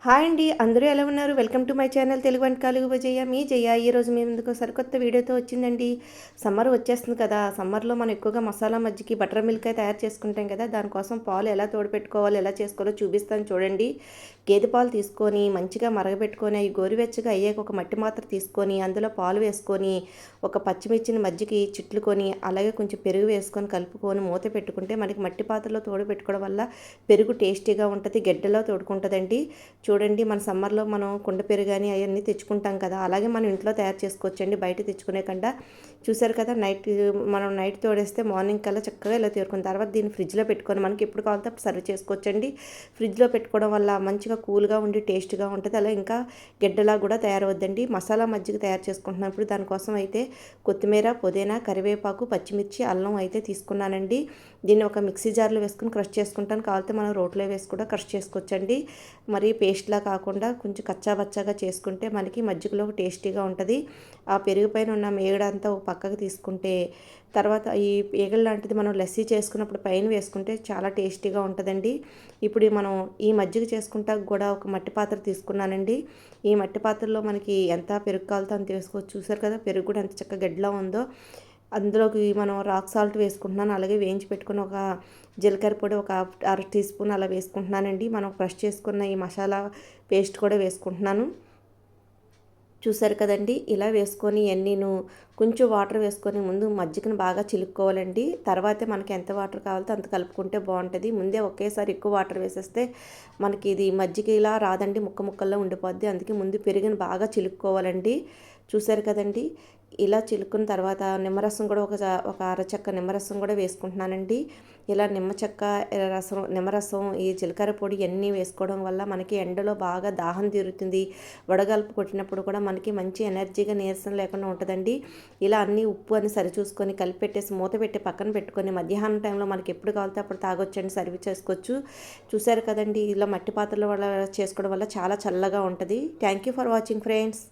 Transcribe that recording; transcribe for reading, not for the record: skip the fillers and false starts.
Hi అండి. అందరూ ఎలా ఉన్నారు? Welcome to my channel Telugu వంటకాలు విజయ. మీ జయ. ఈరోజు మీ ముందుకు సరికొత్త వీడియోతో వచ్చిందండి. సమ్మర్ వచ్చేస్తుంది కదా! సమ్మర్‌లో మనం ఎక్కువగా మసాలా మజ్జిగకి బటర్ మిల్క్ అయితే తయారు చేసుకుంటాం కదా! దానికోసం పాలు ఎలా తోడుపెట్టుకోవాలో, ఎలా చేసుకోవాలో చూపిస్తాను చూడండి. గేదె పాలు తీసుకొని మంచిగా మరగబెట్టుకొని అవి గోరువెచ్చగా అయ్యాక ఒక మట్టి పాత్ర తీసుకొని అందులో పాలు వేసుకొని ఒక పచ్చిమిర్చిని మజ్జిగకి చిట్లుకొని అలాగే కొంచెం పెరుగు వేసుకొని కలుపుకొని మూత పెట్టుకుంటే మనకి మట్టి పాత్రలో తోడుపెట్టుకోవడం వల్ల పెరుగు టేస్టీగా ఉంటుంది. గెడ్డలో తోడుకుంటుందండి. చూడండి మన సమ్మర్లో మనం కుండ పెరుగు కానీ అవన్నీ తెచ్చుకుంటాం కదా, అలాగే మనం ఇంట్లో తయారు చేసుకోవచ్చండి బయట తెచ్చుకునే కంటే. చూసారు కదా, మనం నైట్ తోడేస్తే మార్నింగ్ కల్లా చక్కగా ఇలా తేరుకున్న తర్వాత దీన్ని ఫ్రిడ్జ్లో పెట్టుకొని మనకి ఎప్పుడు కావాలంటే అప్పుడు సర్వ్ చేసుకోవచ్చండి. ఫ్రిడ్జ్లో పెట్టుకోవడం వల్ల మంచిగా కూల్గా ఉండి టేస్ట్గా ఉంటుంది. అలా ఇంకా గెడ్డలా కూడా తయారవుద్దండి. మసాలా మజ్జిగ తయారు చేసుకుంటున్నప్పుడు దానికోసం అయితే కొత్తిమీర, పుదీనా, కరివేపాకు, పచ్చిమిర్చి, అల్లం అయితే తీసుకున్నానండి. దీన్ని ఒక మిక్సీ జార్లో వేసుకుని క్రష్ చేసుకుంటాను. కావాలంటే మనం రోట్లో వేసి కూడా క్రష్ చేసుకోవచ్చండి. మరి పేస్ట్లా కాకుండా కొంచెం కచ్చాబచ్చాగా చేసుకుంటే మనకి మజ్జిగలో టేస్టీగా ఉంటుంది. ఆ పెరుగు పైన ఉన్న మేగడంతా ఒక పక్కకు తీసుకుంటే తర్వాత ఈ ఈగలు లాంటిది మనం లస్సీ చేసుకున్నప్పుడు పైన వేసుకుంటే చాలా టేస్టీగా ఉంటుందండి. ఇప్పుడు మనం ఈ మజ్జిగ చేసుకుంటా కూడా ఒక మట్టి పాత్ర తీసుకున్నానండి. ఈ మట్టి పాత్రలో మనకి ఎంత పెరుగు కావాలో అంత వేసుకోవచ్చు. చూసారు కదా, పెరుగు కూడా ఎంత చక్కగా గడ్డలా ఉందో. అందులోకి మనం రాక్ సాల్ట్ వేసుకుంటున్నాను. అలాగే వేయించి పెట్టుకుని ఒక జీలకర్ర పొడి ఒక అర టీ స్పూన్ అలా వేసుకుంటున్నానండి. మనం ఫ్రెష్ చేసుకున్న ఈ మసాలా పేస్ట్ కూడా వేసుకుంటున్నాను. చూసారు కదండి, ఇలా వేసుకొని అన్నీను కొంచెం వాటర్ వేసుకొని ముందు మజ్జిగను బాగా చిలుక్కోవాలండి. తర్వాతే మనకి ఎంత వాటర్ కావాలో అంత కలుపుకుంటే బాగుంటుంది. ముందే ఒకేసారి ఎక్కువ వాటర్ వేసేస్తే మనకి ఇది మజ్జిగ ఇలా రాదండి, ముక్క ముక్కల్లో ఉండిపోద్ది. అందుకే ముందు పెరుగుని బాగా చిలుక్కోవాలండి. చూసారు కదండి, ఇలా చిలుక్కున్న తర్వాత నిమ్మరసం కూడా ఒక అరచెక్క నిమ్మరసం కూడా వేసుకుంటున్నానండి. ఇలా నిమ్మరసం, ఈ జీలకర్ర పొడి అన్నీ వేసుకోవడం వల్ల మనకి ఎండలో బాగా దాహం తీరుతుంది. వడగల్పు కొట్టినప్పుడు కూడా మనకి మంచి ఎనర్జీగా నీరసం లేకుండా ఉంటుందండి. ఇలా అన్నీ ఉప్పు అని సరిచూసుకొని కలిపెట్టేసి మూత పెట్టి పక్కన పెట్టుకొని మధ్యాహ్నం టైంలో మనకి ఎప్పుడు కావాలితే అప్పుడు తాగొచ్చండి, సర్వ్ చేసుకోవచ్చు. చూసారు కదండి, ఇలా మట్టి పాత్రల వల్ల చేసుకోవడం వల్ల చాలా చల్లగా ఉంటుంది. Thank you for watching friends.